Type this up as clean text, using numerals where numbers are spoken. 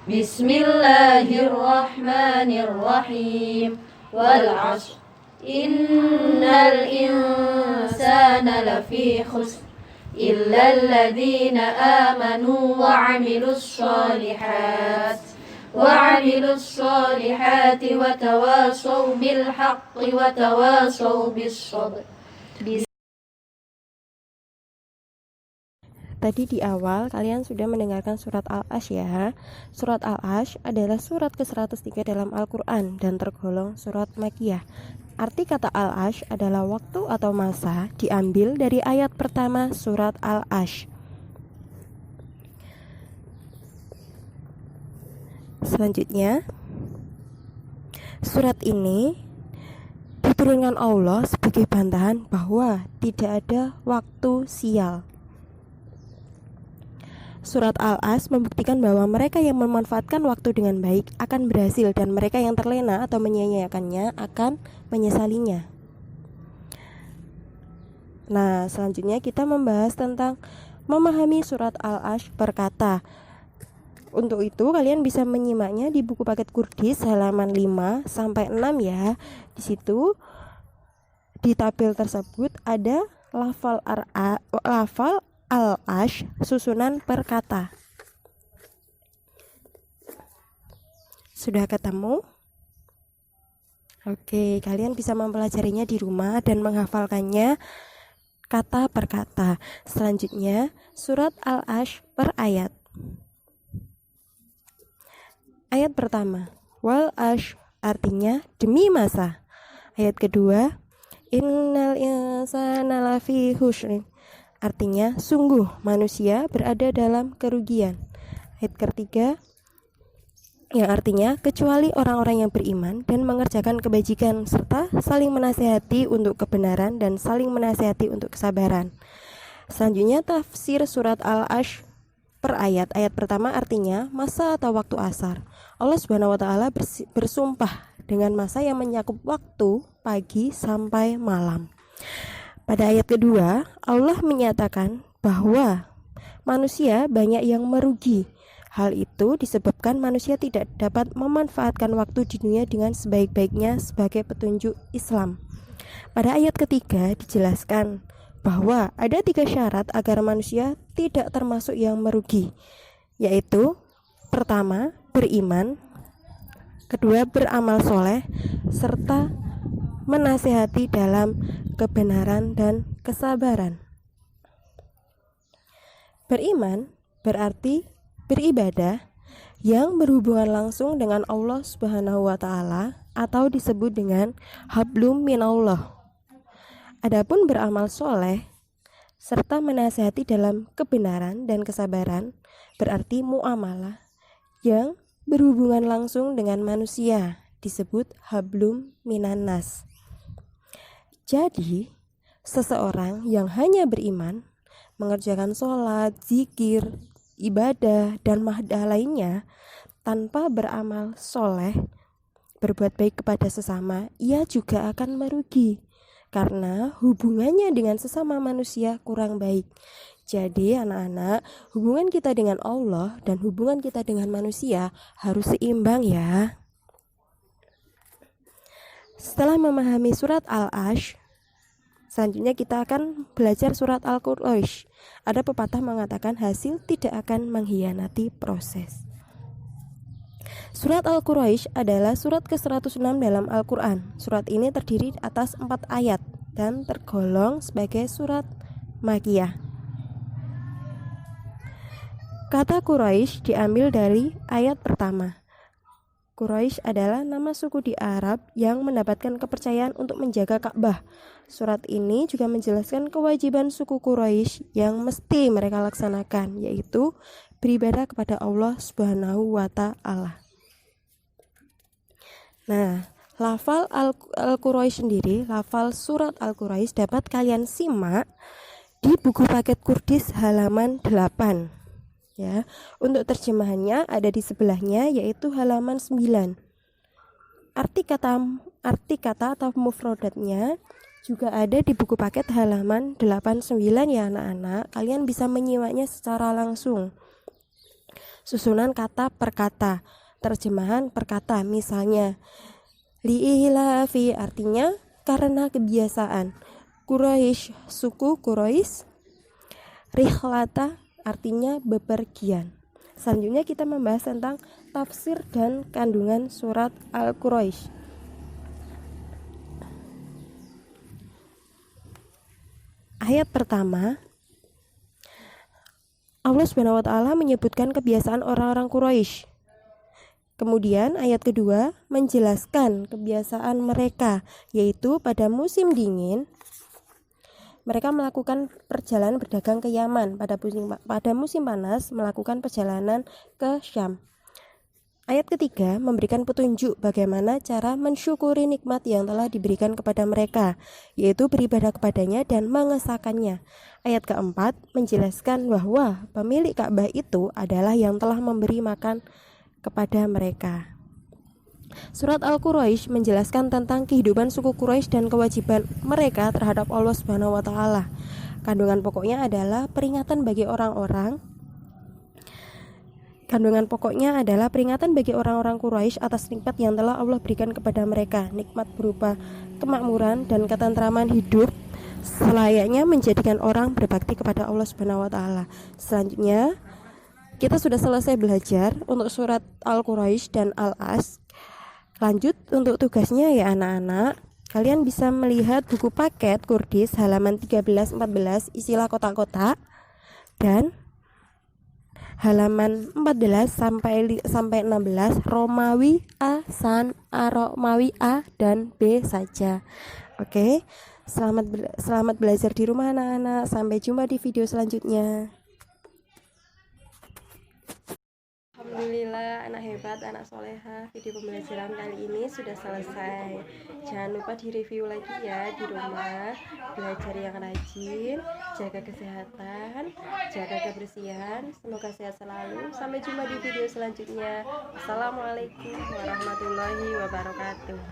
Bismillahirrahmanirrahim. Wal 'ashr. Innal insana lafi khusr illa alladhina amanu wa 'amilus solihati wa tawasaw bil haqqi wa tawasaw bis sabr. Tadi di awal kalian sudah mendengarkan surat Al-Asy ya. Surat Al-Asy adalah surat ke-103 dalam Al-Quran dan tergolong surat Makkiyah. Arti kata Al-Asy adalah waktu atau masa, diambil dari ayat pertama surat Al-Asy. Selanjutnya, surat ini diturunkan Allah sebagai bantahan bahwa tidak ada waktu sial. Surat Al-Asy membuktikan bahwa mereka yang memanfaatkan waktu dengan baik akan berhasil dan mereka yang terlena atau menyia-nyiakannya akan menyesalinya. Nah, selanjutnya kita membahas tentang memahami surat Al-Asy per kata. Untuk itu kalian bisa menyimaknya di buku paket Kurdis halaman 5 sampai 6 ya. Di situ di tabel tersebut ada lafal Al-Asy susunan per kata. Sudah ketemu? Oke, kalian bisa mempelajarinya di rumah dan menghafalkannya kata per kata. Selanjutnya, surat Al-Asy per ayat. Ayat pertama, wal asy artinya demi masa. Ayat kedua, innal insana lafi khusr artinya sungguh manusia berada dalam kerugian. Ayat ketiga yang artinya kecuali orang-orang yang beriman dan mengerjakan kebajikan serta saling menasihati untuk kebenaran dan saling menasihati untuk kesabaran. Selanjutnya tafsir surat Al-Asy per ayat. Ayat pertama artinya masa atau waktu asar. Allah Subhanahu wa taala bersumpah dengan masa yang mencakup waktu pagi sampai malam. Pada ayat kedua, Allah menyatakan bahwa manusia banyak yang merugi. Hal itu disebabkan manusia tidak dapat memanfaatkan waktu di dunia dengan sebaik-baiknya sebagai petunjuk Islam. Pada ayat ketiga dijelaskan bahwa ada 3 syarat agar manusia tidak termasuk yang merugi, yaitu pertama, beriman, kedua, beramal soleh, serta menasihati dalam kebenaran dan kesabaran. Beriman berarti beribadah yang berhubungan langsung dengan Allah Subhanahu wa taala atau disebut dengan hablum minallah. Adapun beramal soleh serta menasihati dalam kebenaran dan kesabaran berarti muamalah yang berhubungan langsung dengan manusia, disebut hablum minannas. Jadi, seseorang yang hanya beriman, mengerjakan sholat, zikir, ibadah, dan mahdah lainnya tanpa beramal soleh, berbuat baik kepada sesama, ia juga akan merugi karena hubungannya dengan sesama manusia kurang baik. Jadi anak-anak, hubungan kita dengan Allah dan hubungan kita dengan manusia harus seimbang ya. Setelah memahami surat Al-Asy, selanjutnya kita akan belajar surat Al-Quraisy. Ada pepatah mengatakan hasil tidak akan mengkhianati proses. Surat Al-Quraisy adalah surat ke-106 dalam Al-Quran. Surat ini terdiri atas 4 ayat dan tergolong sebagai surat Makkiyah. Kata Quraisy diambil dari ayat pertama. Quraisy adalah nama suku di Arab yang mendapatkan kepercayaan untuk menjaga Ka'bah. Surat ini juga menjelaskan kewajiban suku Quraisy yang mesti mereka laksanakan, yaitu beribadah kepada Allah Subhanahu wa taala. Nah, lafal Al-Quraisy sendiri, lafal surat Al-Quraisy dapat kalian simak di buku paket Kurdis halaman 8. Ya, untuk terjemahannya ada di sebelahnya yaitu halaman 9. Arti kata atau mufradatnya juga ada di buku paket halaman 89 ya anak-anak. Kalian bisa menyimaknya secara langsung. susunan kata per kata, terjemahan per kata. Misalnya li'ilafi artinya karena kebiasaan, Quraisy suku Quraisy, rihlata artinya bepergian. Selanjutnya kita membahas tentang tafsir dan kandungan surat Al-Quraisy. Ayat pertama, Allah Subhanahu wa taala menyebutkan kebiasaan orang-orang Quraisy. Kemudian ayat kedua menjelaskan kebiasaan mereka, yaitu pada musim dingin mereka melakukan perjalanan berdagang ke Yaman, pada musim panas melakukan perjalanan ke Syam. Ayat ketiga memberikan petunjuk bagaimana cara mensyukuri nikmat yang telah diberikan kepada mereka, yaitu beribadah kepadanya dan mengesahkannya. Ayat keempat menjelaskan bahwa pemilik Ka'bah itu adalah yang telah memberi makan kepada mereka. Surat Al-Quraisy menjelaskan tentang kehidupan suku Quraisy dan kewajiban mereka terhadap Allah Subhanahu wa taala. Kandungan pokoknya adalah peringatan bagi orang-orang Quraisy atas nikmat yang telah Allah berikan kepada mereka, nikmat berupa kemakmuran dan ketentraman hidup selayaknya menjadikan orang berbakti kepada Allah Subhanahu wa taala. Selanjutnya, kita sudah selesai belajar untuk surat Al-Quraisy dan Al-Asr. Lanjut untuk tugasnya ya anak-anak. Kalian bisa melihat buku paket Kurdis halaman 13-14 isilah kotak-kotak dan halaman 14 sampai 16 Romawi A, San A, Romawi A dan B saja. Oke. Selamat belajar di rumah anak-anak. Sampai jumpa di video selanjutnya. Alhamdulillah, anak hebat, anak soleha. Video pembelajaran kali ini sudah selesai. Jangan lupa direview lagi ya di rumah. Belajar yang rajin, jaga kesehatan, jaga kebersihan. Semoga sehat selalu. Sampai jumpa di video selanjutnya. Assalamualaikum warahmatullahi wabarakatuh.